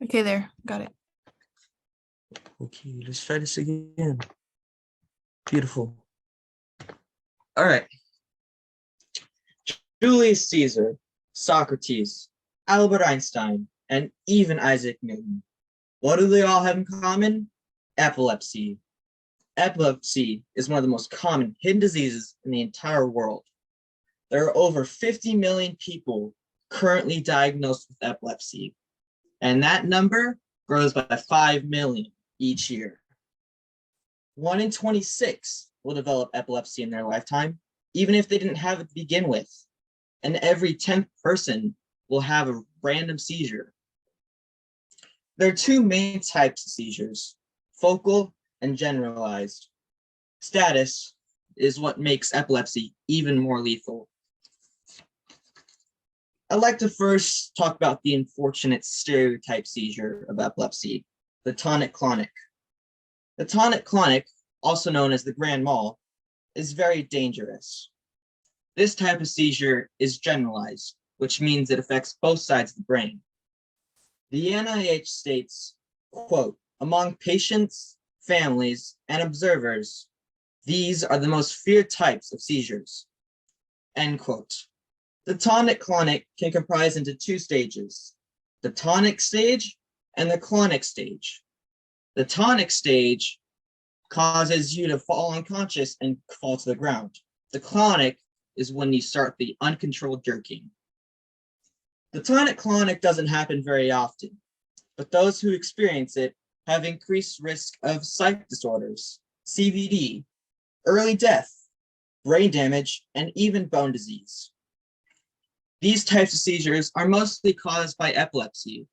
Okay, there, got it. Okay, let's try this again. Beautiful. All right. Julius Caesar, Socrates, Albert Einstein, and even Isaac Newton. What do they all have in common? Epilepsy. Epilepsy is one of the most common hidden diseases in the entire world. There are over 50 million people currently diagnosed with epilepsy, and that number grows by 5 million each year. 1 in 26 will develop epilepsy in their lifetime, even if they didn't have it to begin with. And every 10th person will have a random seizure. There are two main types of seizures, focal and generalized. Status is what makes epilepsy even more lethal. I'd like to first talk about the unfortunate stereotype seizure of epilepsy, the tonic-clonic. The tonic-clonic, also known as the grand mal, is very dangerous. This type of seizure is generalized, which means it affects both sides of the brain. The NIH states, quote, among patients, families, and observers, these are the most feared types of seizures, end quote. The tonic-clonic can comprise into two stages, the tonic stage and the clonic stage. The tonic stage causes you to fall unconscious and fall to the ground. The clonic is when you start the uncontrolled jerking. The tonic-clonic doesn't happen very often, but those who experience it have increased risk of psych disorders, CVD, early death, brain damage, and even bone disease. These types of seizures are mostly caused by epilepsy,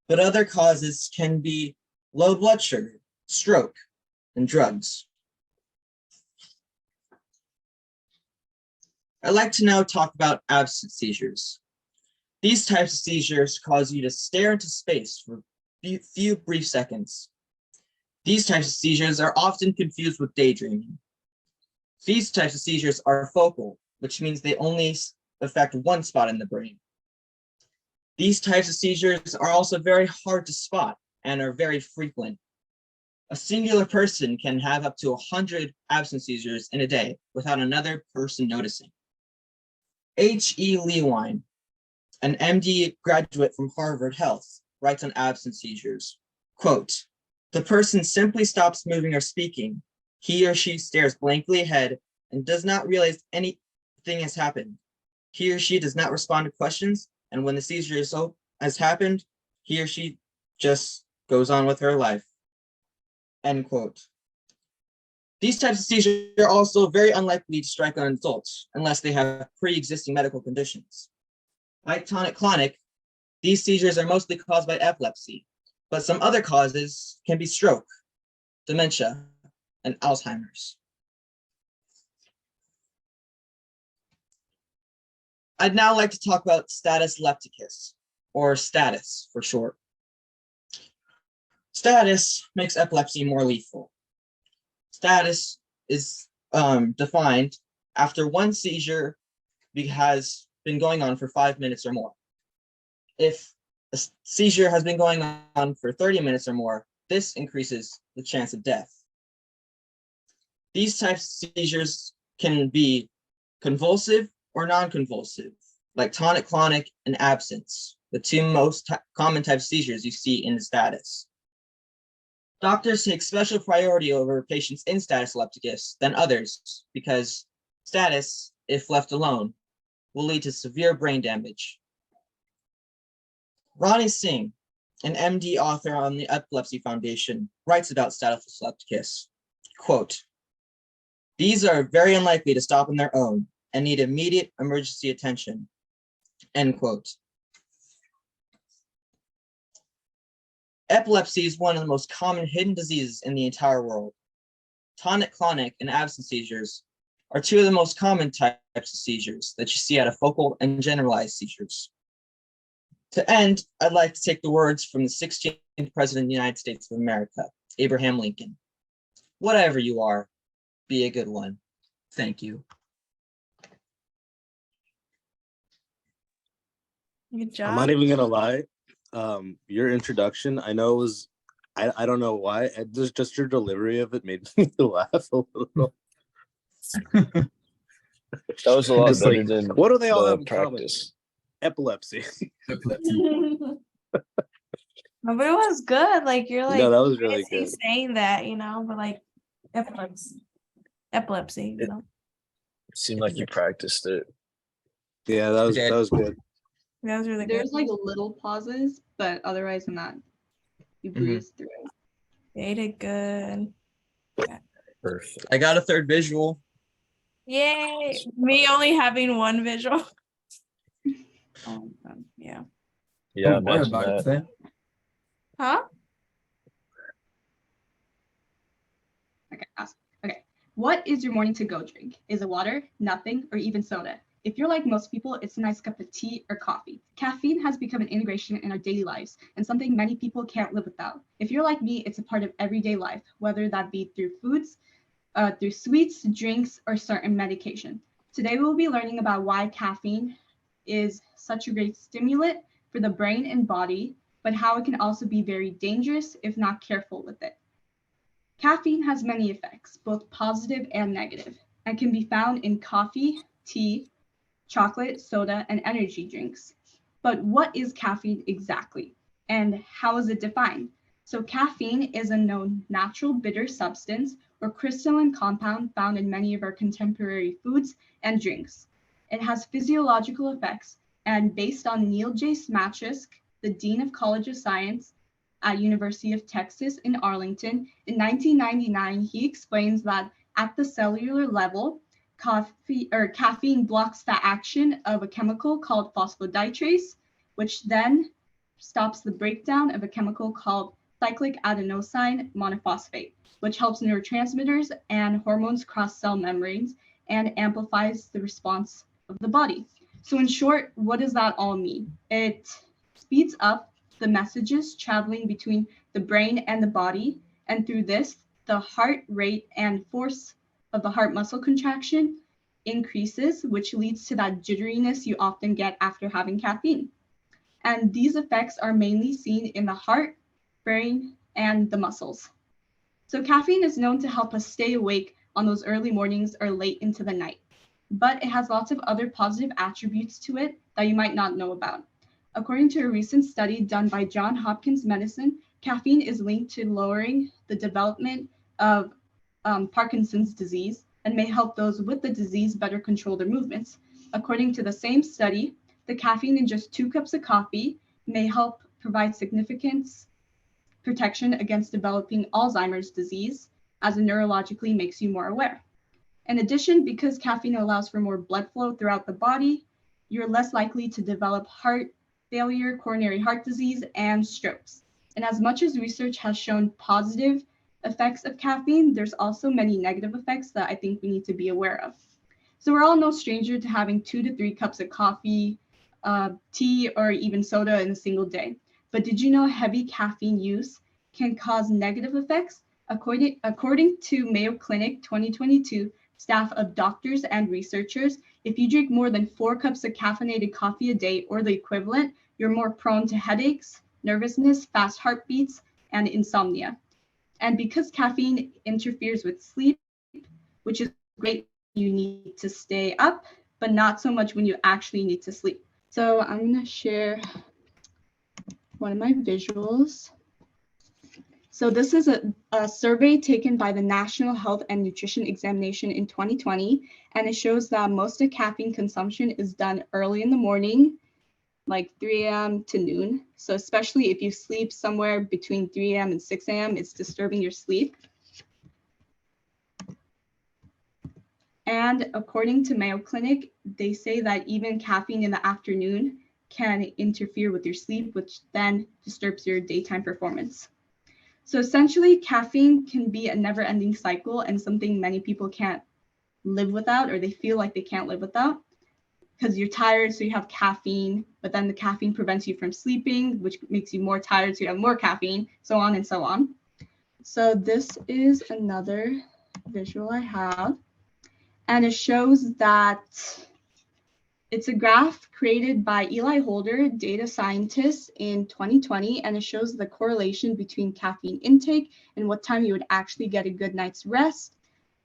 but other causes can be low blood sugar, stroke, and drugs. I'd like to now talk about absent seizures. These types of seizures cause you to stare into space for a few brief seconds. These types of seizures are often confused with daydreaming. These types of seizures are focal, which means they only affect one spot in the brain. These types of seizures are also very hard to spot and are very frequent. A singular person can have up to 100 absent seizures in a day without another person noticing. H.E. Lewine, an MD graduate from Harvard Health, writes on absent seizures, quote, the person simply stops moving or speaking. He or she stares blankly ahead and does not realize anything has happened. He or she does not respond to questions, and when the seizure has happened, he or she just goes on with her life, end quote. These types of seizures are also very unlikely to strike on adults unless they have pre-existing medical conditions. Like tonic-clonic, these seizures are mostly caused by epilepsy, but some other causes can be stroke, dementia, and Alzheimer's. I'd now like to talk about status lepticus, or status for short. Status makes epilepsy more lethal. Status is defined after one seizure has been going on for 5 minutes or more. If a seizure has been going on for 30 minutes or more, this increases the chance of death. These types of seizures can be convulsive or non-convulsive, like tonic-clonic and absence, the two most common types of seizures you see in the status. Doctors take special priority over patients in status epilepticus than others because status, if left alone, will lead to severe brain damage. Ronnie Singh, an MD author on the Epilepsy Foundation, writes about status epilepticus, quote, these are very unlikely to stop on their own and need immediate emergency attention, end quote. Epilepsy is one of the most common hidden diseases in the entire world. Tonic-clonic and absent seizures are two of the most common types of seizures that you see out of focal and generalized seizures. To end, I'd like to take the words from the 16th President of the United States of America, Abraham Lincoln. Whatever you are, be a good one. Thank you. Good job. I'm not even gonna lie. your introduction, I know it was, I don't know why, just your delivery of it made me laugh a little. That was a lot Just better like, than what do they all the have in common? practice. Epilepsy. No, but it was good. Like you're like, No, that was really is he good. saying that, you know, but like epilepsy, you know. It seemed like you practiced it. Yeah, that was good. That was really There's good. like little pauses, but otherwise than that, you breeze through it. They did good. Perfect. I got a third visual. Yay! Me only having one visual. Yeah. Yeah, I have imagine that. that. Huh? Okay. What is your morning to-go drink? Is it water, nothing, or even soda? If you're like most people, it's a nice cup of tea or coffee. Caffeine has become an integration in our daily lives and something many people can't live without. If you're like me, it's a part of everyday life, whether that be through foods, through sweets, drinks, or certain medication. Today, we'll be learning about why caffeine is such a great stimulant for the brain and body, but how it can also be very dangerous if not careful with it. Caffeine has many effects, both positive and negative, and can be found in coffee, tea, chocolate, soda, and energy drinks. But what is caffeine exactly? And how is it defined? So caffeine is a known natural bitter substance or crystalline compound found in many of our contemporary foods and drinks. It has physiological effects, and based on Neil J. Smachisk, the Dean of College of Science at University of Texas in Arlington, in 1999, he explains that at the cellular level, caffeine blocks the action of a chemical called phosphodiesterase, which then stops the breakdown of a chemical called cyclic adenosine monophosphate, which helps neurotransmitters and hormones cross cell membranes and amplifies the response of the body. So in short, what does that all mean? It speeds up the messages traveling between the brain and the body, and through this, the heart rate and force of the heart muscle contraction increases, which leads to that jitteriness you often get after having caffeine. And these effects are mainly seen in the heart, brain, and the muscles. So caffeine is known to help us stay awake on those early mornings or late into the night, but it has lots of other positive attributes to it that you might not know about. According to a recent study done by Johns Hopkins Medicine, caffeine is linked to lowering the development of Parkinson's disease and may help those with the disease better control their movements. According to the same study, the caffeine in just 2 cups of coffee may help provide significant protection against developing Alzheimer's disease, as it neurologically makes you more aware. In addition, because caffeine allows for more blood flow throughout the body, you're less likely to develop heart failure, coronary heart disease, and strokes. And as much as research has shown positive effects of caffeine, there's also many negative effects that I think we need to be aware of. So we're all no stranger to having 2 to 3 cups of coffee, tea, or even soda in a single day. But did you know heavy caffeine use can cause negative effects? According to Mayo Clinic 2022, staff of doctors and researchers, if you drink more than 4 cups of caffeinated coffee a day or the equivalent, you're more prone to headaches, nervousness, fast heartbeats, and insomnia. And because caffeine interferes with sleep, which is great, you need to stay up, but not so much when you actually need to sleep. So I'm going to share one of my visuals. So this is a survey taken by the National Health and Nutrition Examination in 2020, and it shows that most of caffeine consumption is done early in the morning, like 3 a.m. to noon. So especially if you sleep somewhere between 3 a.m. and 6 a.m., it's disturbing your sleep. And according to Mayo Clinic, they say that even caffeine in the afternoon can interfere with your sleep, which then disturbs your daytime performance. So essentially, caffeine can be a never-ending cycle and something many people can't live without, or they feel like they can't live without, because you're tired, so you have caffeine, but then the caffeine prevents you from sleeping, which makes you more tired, so you have more caffeine, so on and so on. So this is another visual I have, and it shows that It's a graph created by Eli Holder, data scientist, in 2020, and it shows the correlation between caffeine intake and what time you would actually get a good night's rest.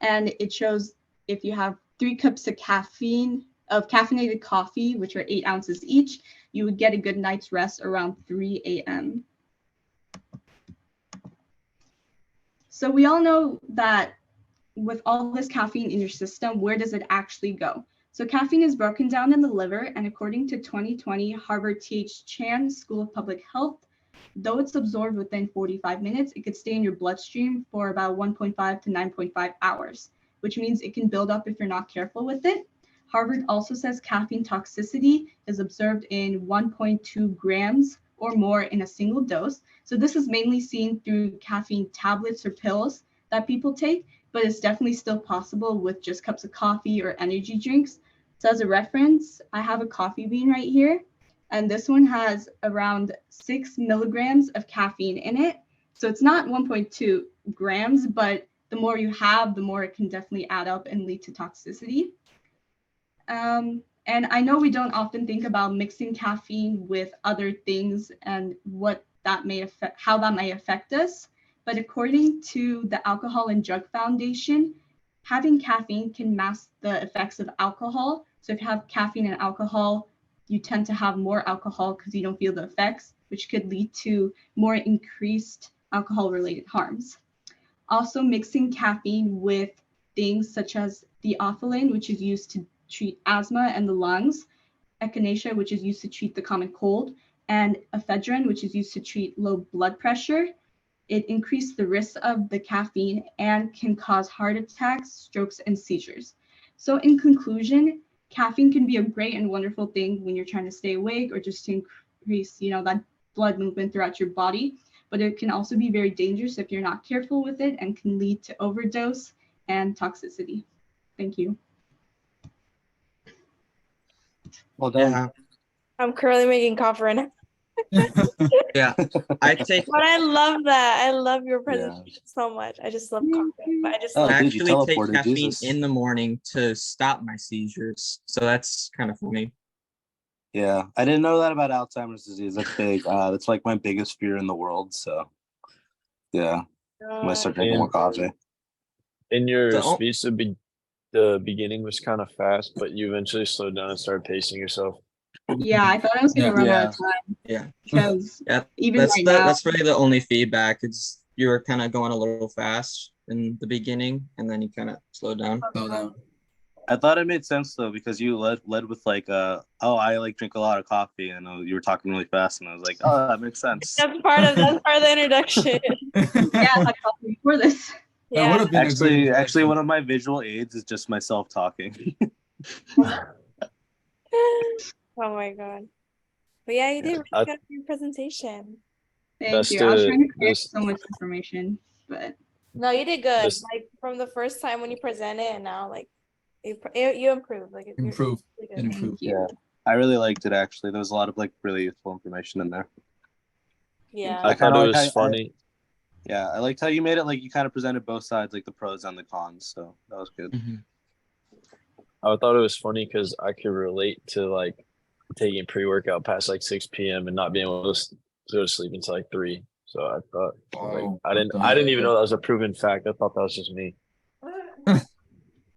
And it shows if you have 3 cups of caffeinated coffee, which are 8 ounces each, you would get a good night's rest around 3 a.m. So we all know that with all this caffeine in your system, where does it actually go? So caffeine is broken down in the liver, and according to 2020 Harvard T.H. Chan School of Public Health, though it's absorbed within 45 minutes, it could stay in your bloodstream for about 1.5 to 9.5 hours, which means it can build up if you're not careful with it. Harvard also says caffeine toxicity is observed in 1.2 grams or more in a single dose. So this is mainly seen through caffeine tablets or pills that people take, but it's definitely still possible with just cups of coffee or energy drinks. So as a reference, I have a coffee bean right here, and this one has around 6 milligrams of caffeine in it. So it's not 1.2 grams, but the more you have, the more it can definitely add up and lead to toxicity. And I know we don't often think about mixing caffeine with other things and what that may affect, how that may affect us. But according to the Alcohol and Drug Foundation, having caffeine can mask the effects of alcohol. So if you have caffeine and alcohol, you tend to have more alcohol because you don't feel the effects, which could lead to more increased alcohol-related harms. Also, mixing caffeine with things such as theophylline, which is used to treat asthma and the lungs, echinacea, which is used to treat the common cold, and ephedrine, which is used to treat low blood pressure. It increases the risk of the caffeine and can cause heart attacks, strokes, and seizures. So in conclusion, caffeine can be a great and wonderful thing when you're trying to stay awake or just to increase, that blood movement throughout your body. But it can also be very dangerous if you're not careful with it and can lead to overdose and toxicity. Thank you. Well done. Yeah. I'm currently making coffee right now. Yeah. I take But I love that. I love your presentation so much. I just love coffee. But I just Oh, love dude, you actually take teleported, caffeine Jesus. in the morning to stop my seizures. So that's kind of funny. Yeah, I didn't know that about Alzheimer's disease. That's big. That's like my biggest fear in the world. So, yeah, I'm gonna start drinking more coffee. In your So- speech, the beginning was kind of fast, but you eventually slowed down and started pacing yourself. Yeah, I thought I was gonna run out of time Yeah. because Yeah. even right now, That's really the only feedback. It's you were kind of going a little fast in the beginning, and then you kind of slowed down. I thought it made sense though because you led with like I like drink a lot of coffee and you were talking really fast and I was like, oh, that makes sense. That's part of the introduction. yeah, I had coffee before this. That would Yeah. have been a good Actually, introduction. one of my visual aids is just myself talking. Oh my god. But yeah, you did really I- good on your presentation. Thank That's you. I was the- trying to create this- so much information, but No, you did good. This- Like from the first time when you presented and now like you improved. Like you're Improve. really It good. improved. thank you. I really liked it actually. There was a lot of like really useful information in there. Yeah. I I thought kinda it like was how- funny. Yeah, I liked how you made it like you kind of presented both sides, like the pros and the cons. So that was good. I thought it was funny because I could relate to like taking pre-workout past like 6 p.m. and not being able to go to sleep until like 3. So I thought like, Oh, I didn't even know that was a proven fact. I thought that was just me.